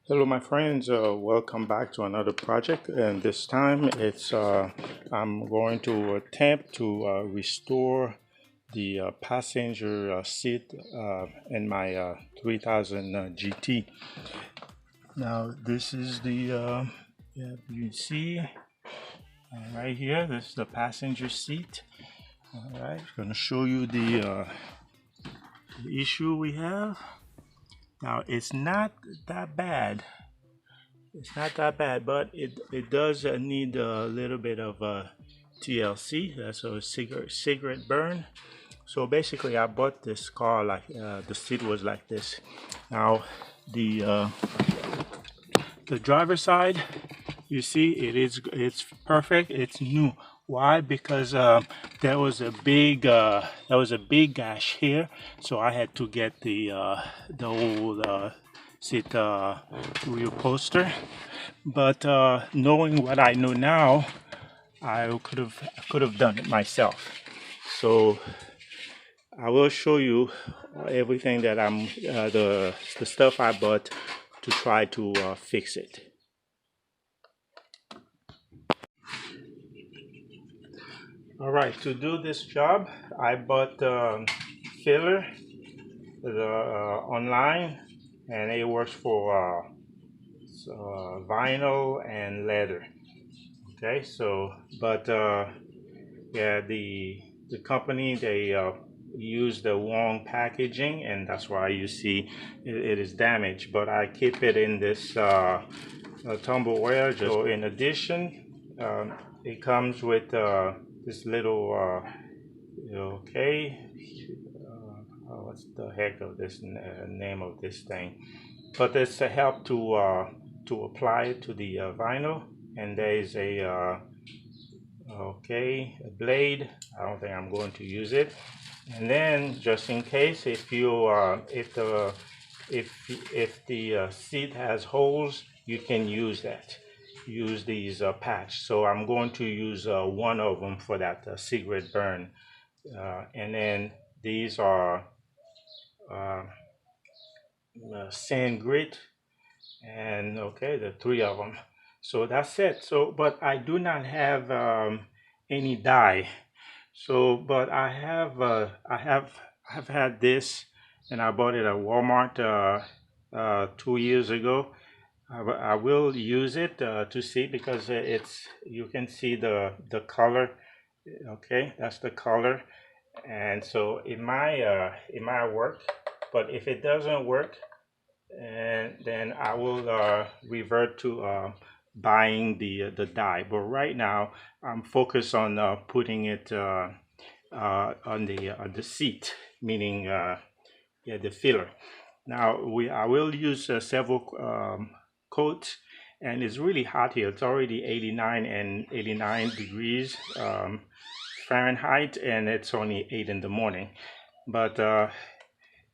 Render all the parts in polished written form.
Hello, my friends. Welcome back to another project, and this time I'm going to attempt to restore the passenger seat in my 3000 GT. Now, this is yeah, you see right here. This is the passenger seat. All right, I'm going to show you the issue we have. Now, it's not that bad. It's not that bad, but it does need a little bit of TLC. That's a cigarette burn. So basically, I bought this car like the seat was like this. Now, the uh, the driver's side, you see, it's perfect. It's new. Why? Because there was a big gash here, so I had to get the old seat rear poster. But knowing what I know now, I could have done it myself. So I will show you everything that the stuff I bought to try to fix it. All right, to do this job, I bought filler online, and it works for vinyl and leather. Okay, so but yeah, the company they use the wrong packaging, and that's why you see it is damaged. But I keep it in this tumbleware. So in addition, it comes with this little okay. What's the heck of this name of this thing? But it's a help to apply it to the vinyl, and there is a blade. I don't think I'm going to use it. And then just in case, if the seat has holes, you can use that. Use these patch. So I'm going to use one of them for that cigarette burn. And then these are uh, sand grit, and okay, the three of them. So that's it. So, but I do not have any dye. So, but I have had this, and I bought it at Walmart 2 years ago. I will use it to see, because it's you can see the color. Okay, that's the color, and so it might work. But if it doesn't work, and then I will revert to buying the dye. But right now, I'm focused on putting it on the seat, meaning yeah, the filler. Now I will use several coats, and it's really hot here. It's already 89 degrees Fahrenheit, and it's only 8 in the morning. But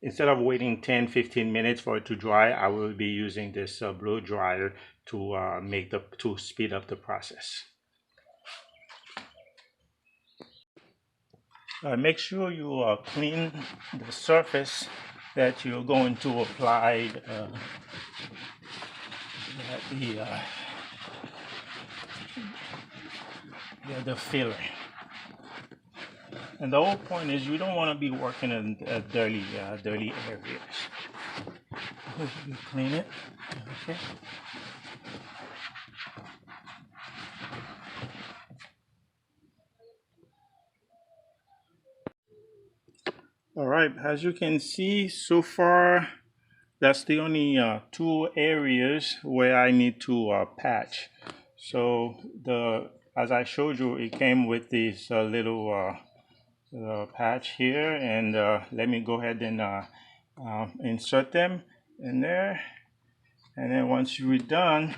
instead of waiting 10-15 minutes for it to dry, I will be using this blow dryer to speed up the process. Make sure you clean the surface that you're going to apply the the filler. And the whole point is you don't want to be working in dirty areas. You clean it, okay? All right, as you can see so far, that's the only two areas where I need to patch. So as I showed you, it came with this little patch here, and let me go ahead and insert them in there. And then once you're done,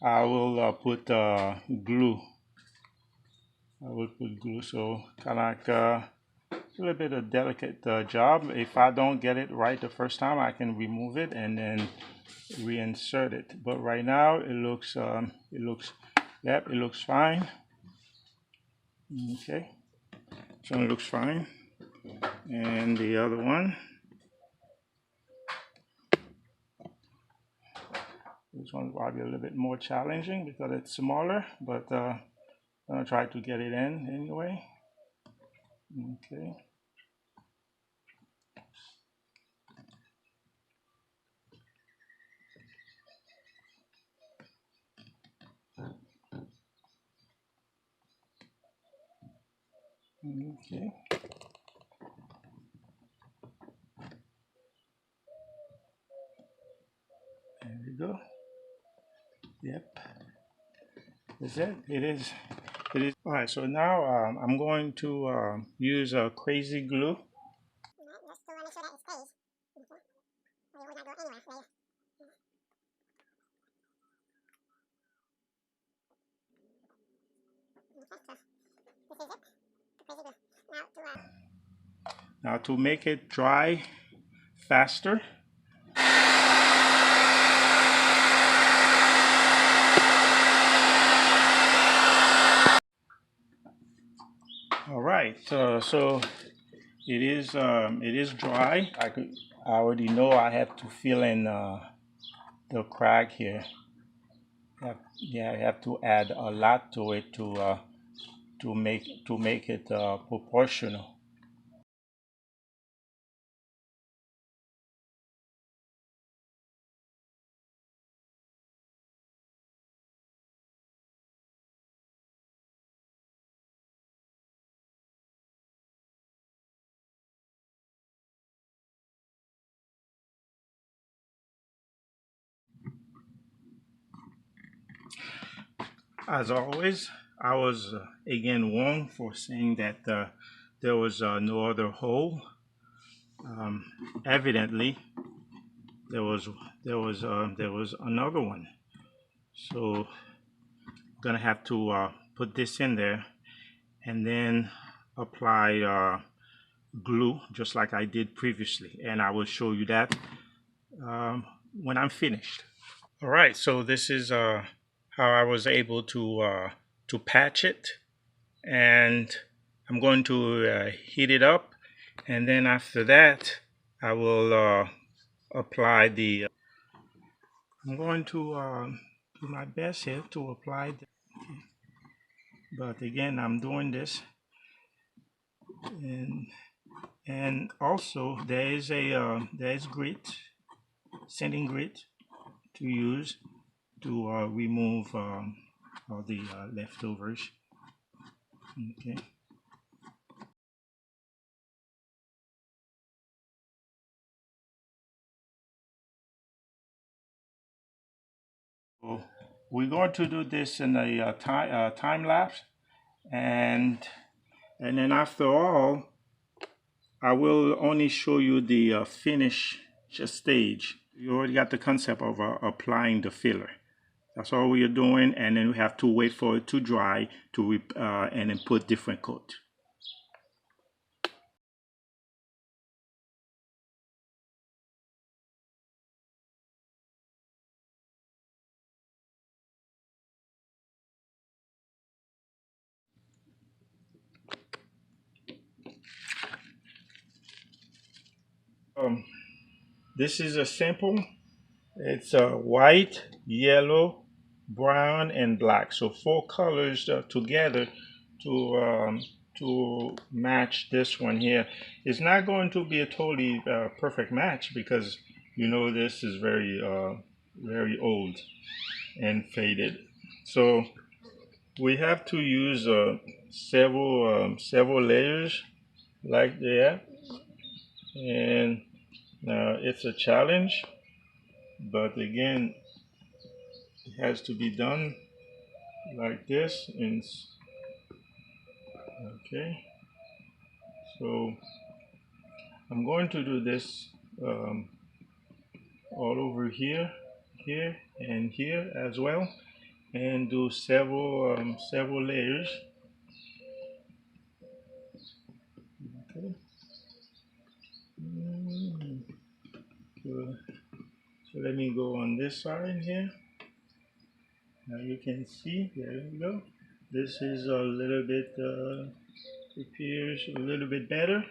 I will put glue. I will put glue, so kind of like little bit of delicate job. If I don't get it right the first time, I can remove it and then reinsert it. But right now yep, it looks fine. Okay, so it looks fine. And the other one, this one's probably a little bit more challenging because it's smaller, but I'm gonna try to get it in anyway. Okay. Okay. There we go. Yep. That's it. It is. It is. All right. So now I'm going to use a crazy glue. Just to make sure that it stays. Okay. It will not go anywhere later. Okay. So this is it. The crazy glue. Now to make it dry faster. All right, so it is dry. I already know I have to fill in the crack here. Yeah, I have to add a lot to it to make it proportional. As always, I was again wrong for saying that there was no other hole. Um, Evidently, there was there was another one. So gonna have to put this in there and then apply glue just like I did previously, and I will show you that when I'm finished. All right, so this is how I was able to patch it, and I'm going to heat it up, and then after that I will apply the I'm going to do my best here to apply but again I'm doing this, and also there is grit, sanding grit to use to remove all the leftovers. Okay. So we're going to do this in a time lapse, and then after all, I will only show you the finish stage. You already got the concept of applying the filler. That's all we are doing, and then we have to wait for it to dry to and then put different coat. This is a sample. It's white, yellow, brown, and black. So four colors together to match this one here. It's not going to be a totally perfect match because you know this is very old and faded. So we have to use several layers like that, and it's a challenge, but again it has to be done like this. And okay, so I'm going to do this um, all over here, here, and here as well, and do several layers. Okay. So let me go on this side here. Now you can see, there we go. This is a little bit, appears a little bit better.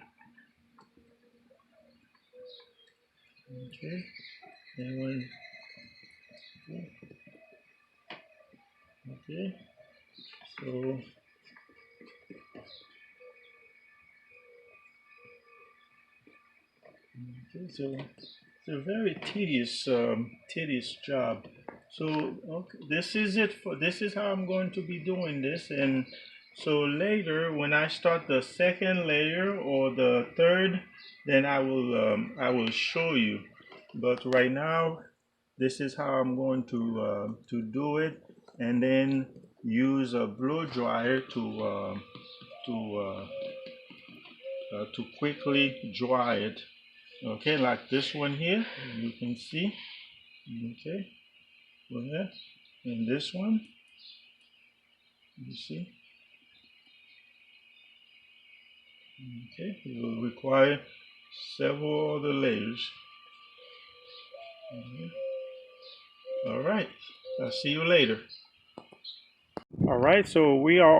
Okay, and when, okay, so, okay, so it's a very tedious job. So okay, this is it for this is how I'm going to be doing this, and so later when I start the second layer or the third, then I will show you. But right now, this is how I'm going to do it, and then use a blow dryer to quickly dry it. Okay, like this one here, you can see. Okay, go ahead, and this one, you see. Okay, it will require several other layers. Mhm. All right, I'll see you later. All right, so we are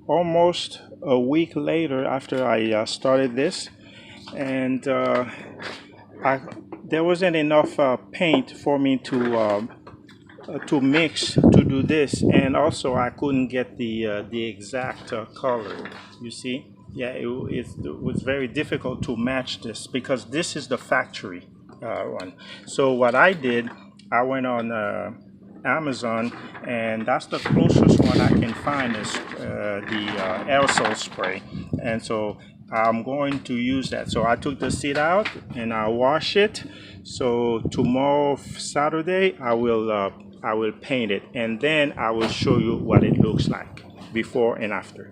almost a week later after I started this, and I, there wasn't enough paint for me to mix to do this, and also I couldn't get the exact color. You see, yeah, it was very difficult to match this because this is the factory one. So what I did, I went on Amazon, and that's the closest one I can find is the aerosol spray, and so I'm going to use that. So I took the seed out and I wash it. So tomorrow, Saturday, I will paint it, and then I will show you what it looks like before and after.